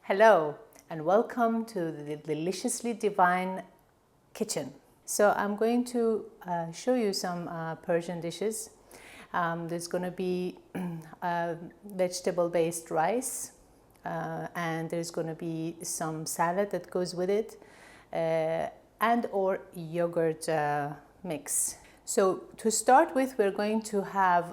Hello and welcome to the deliciously divine kitchen. So I'm going to show you some Persian dishes. There's going to be vegetable based rice and there's going to be some salad that goes with it and or yogurt mix. So to start with, we're going to have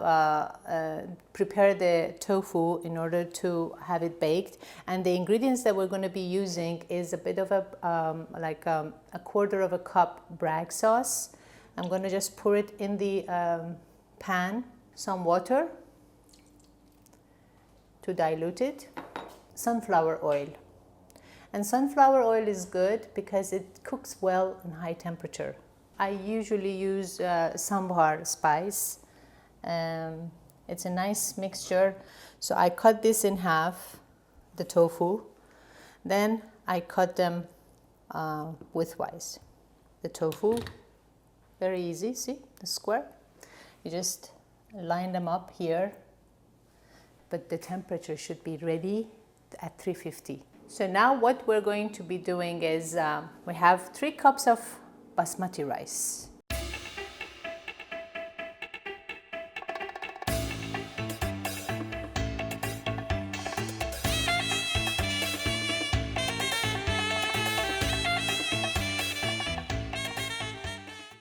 prepare the tofu in order to have it baked, and the ingredients that we're going to be using is a bit of a quarter of a cup bragg sauce. I'm going to just pour it in the pan, some water to dilute it, sunflower oil. And sunflower oil is good because it cooks well in high temperature. I usually use Sambar spice. It's a nice mixture. So I cut this in half, the tofu. Then I cut them widthwise. The tofu, very easy, see the square? You just line them up here, but the temperature should be ready at 350. So now what we're going to be doing is we have 3 cups of basmati rice.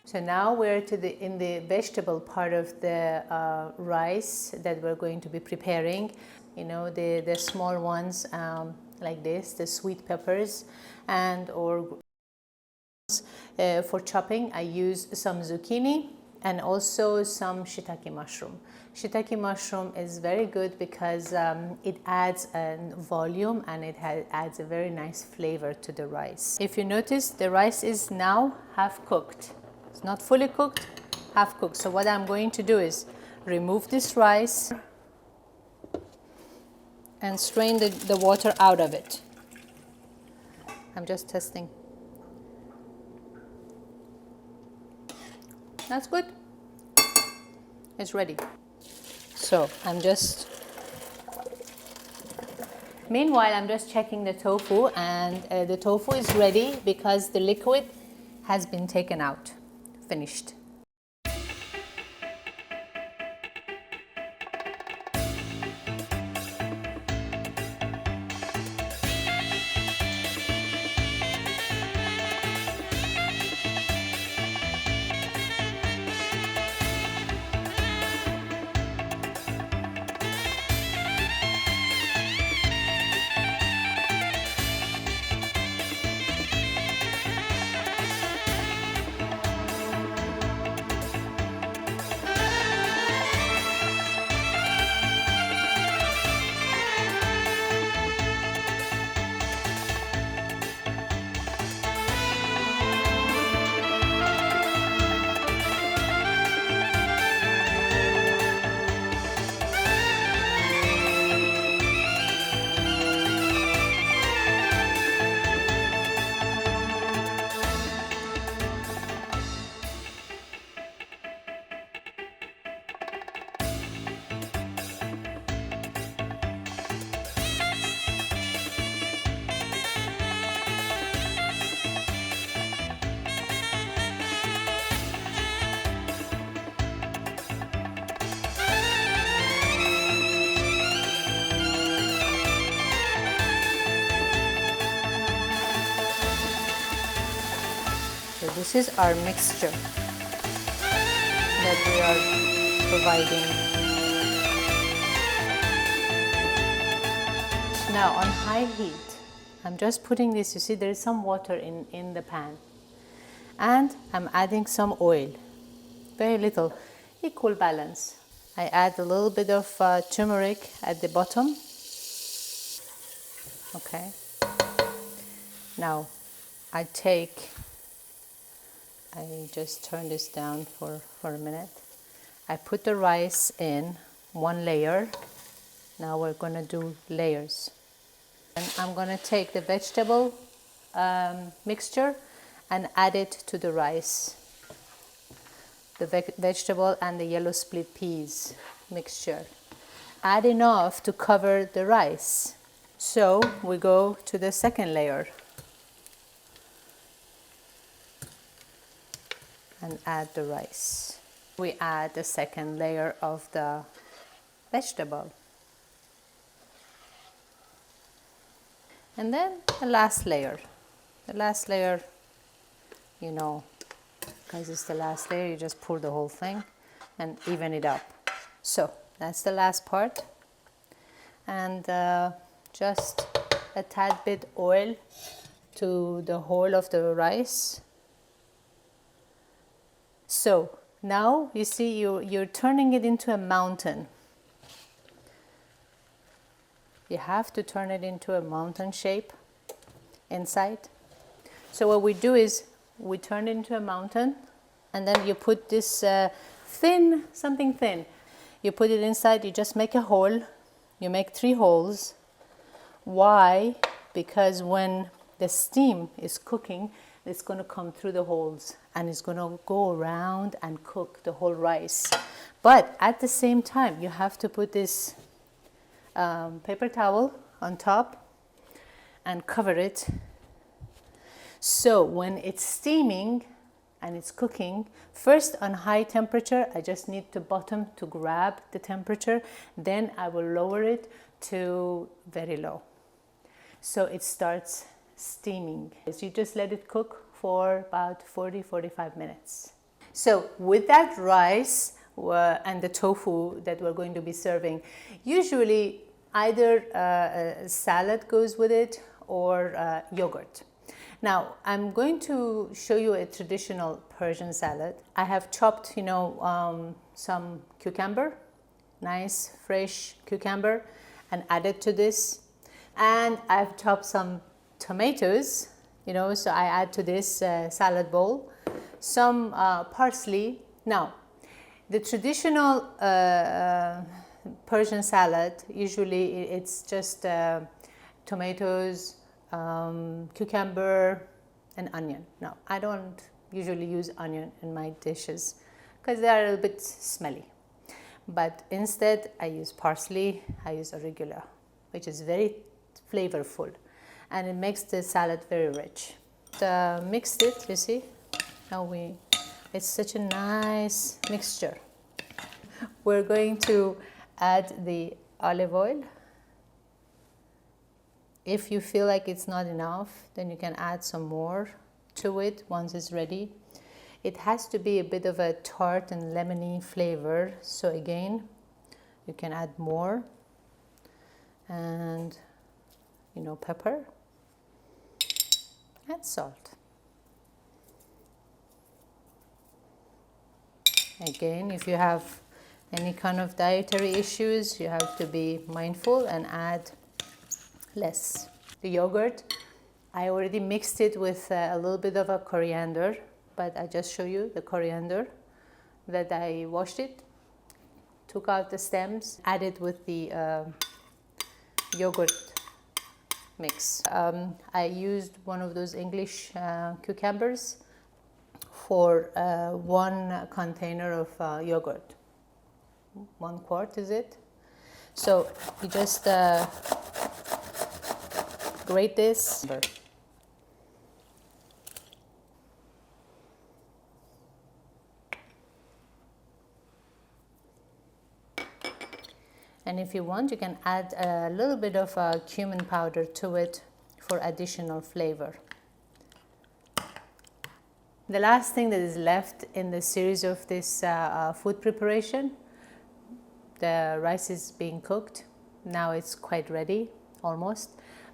So now we're in the vegetable part of the rice that we're going to be preparing. You know, the small ones like this, the sweet peppers, and or for chopping, I use some zucchini and also some shiitake mushroom. Shiitake mushroom is very good because it adds a volume and it adds a very nice flavor to the rice. If you notice, the rice is now half cooked. It's not fully cooked, half cooked. So what I'm going to do is remove this rice and strain the water out of it. I'm just testing. That's good. It's ready. So meanwhile, I'm just checking the tofu, and the tofu is ready because the liquid has been taken out. Finished. So this is our mixture that we are providing. Now on high heat, I'm just putting this, you see there is some water in the pan. And I'm adding some oil, very little, equal balance. I add a little bit of turmeric at the bottom. Okay. Now I just turn this down for a minute. I put the rice in one layer. Now we're going to do layers. And I'm going to take the vegetable mixture and add it to the rice. The vegetable and the yellow split peas mixture. Add enough to cover the rice. So we go to the second layer and add the rice. We add the second layer of the vegetable. And then the last layer. The last layer, you know, because it's the last layer, you just pour the whole thing and even it up. So that's the last part. And just a tad bit oil to the whole of the rice. So now you see you're turning it into a mountain. You have to turn it into a mountain shape inside. So what we do is we turn it into a mountain, and then you put this something thin. You put it inside, you just make a hole. You make 3 holes. Why? Because when the steam is cooking, it's going to come through the holes and it's going to go around and cook the whole rice. But at the same time, you have to put this paper towel on top and cover it. So when it's steaming and it's cooking, first on high temperature, I just need the bottom to grab the temperature. Then I will lower it to very low. So it starts steaming. So you just let it cook for about 40-45 minutes. So with that rice and the tofu that we're going to be serving, usually either a salad goes with it or yogurt. Now I'm going to show you a traditional Persian salad. I have chopped, some cucumber, nice fresh cucumber, and added to this. And I've chopped some tomatoes, so I add to this salad bowl, some parsley. Now, the traditional Persian salad, usually it's just tomatoes, cucumber, and onion. No, I don't usually use onion in my dishes because they are a little bit smelly. But instead, I use parsley, I use arugula, which is very flavorful, and it makes the salad very rich. Mixed it, you see how it's such a nice mixture. We're going to add the olive oil. If you feel like it's not enough, then you can add some more to it once it's ready. It has to be a bit of a tart and lemony flavor, so again, you can add more. And pepper and salt. Again, if you have any kind of dietary issues, you have to be mindful and add less. The yogurt, I already mixed it with a little bit of a coriander, but I just show you the coriander that I washed it, took out the stems, added with the yogurt mix. I used one of those English cucumbers for 1 container of yogurt. 1 quart is it? So you just grate this. And if you want, you can add a little bit of cumin powder to it for additional flavor. The last thing that is left in the series of this food preparation, the rice is being cooked. Now it's quite ready, almost.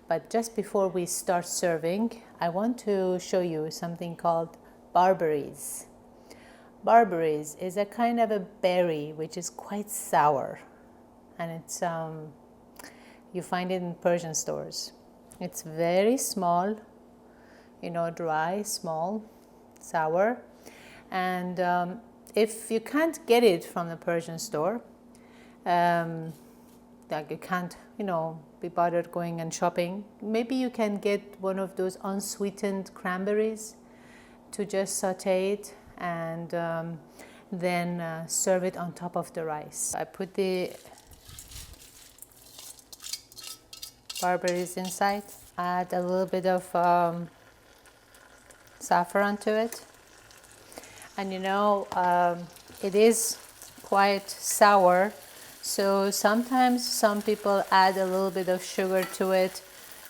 But just before we start serving, I want to show you something called barberries. Barberries is a kind of a berry which is quite sour. And it's you find it in Persian stores. It's very small, dry, small, sour. And if you can't get it from the Persian store, like you can't, be bothered going and shopping, maybe you can get one of those unsweetened cranberries to just saute it and then serve it on top of the rice. I put the barberries inside. Add a little bit of saffron to it. And you know, it is quite sour, so sometimes some people add a little bit of sugar to it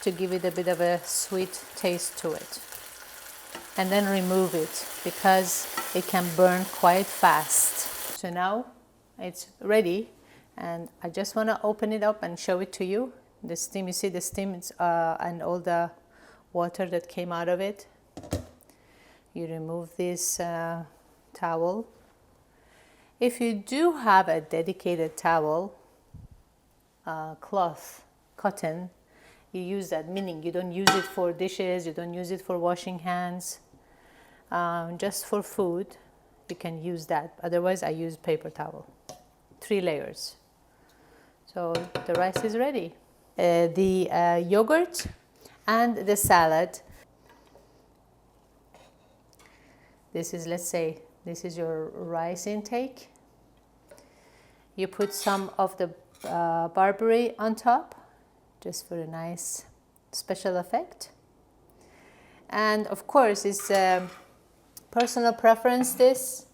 to give it a bit of a sweet taste to it. And then remove it because it can burn quite fast. So now it's ready, and I just want to open it up and show it to you. The steam, you see the steam and all the water that came out of it. You remove this towel. If you do have a dedicated towel, cloth, cotton, you use that, meaning you don't use it for dishes, you don't use it for washing hands, just for food, you can use that. Otherwise, I use paper towel, 3 layers. So the rice is ready. The yogurt and the salad. This is, let's say, this is your rice intake. You put some of the barberry on top, just for a nice special effect. And of course, it's personal preference this.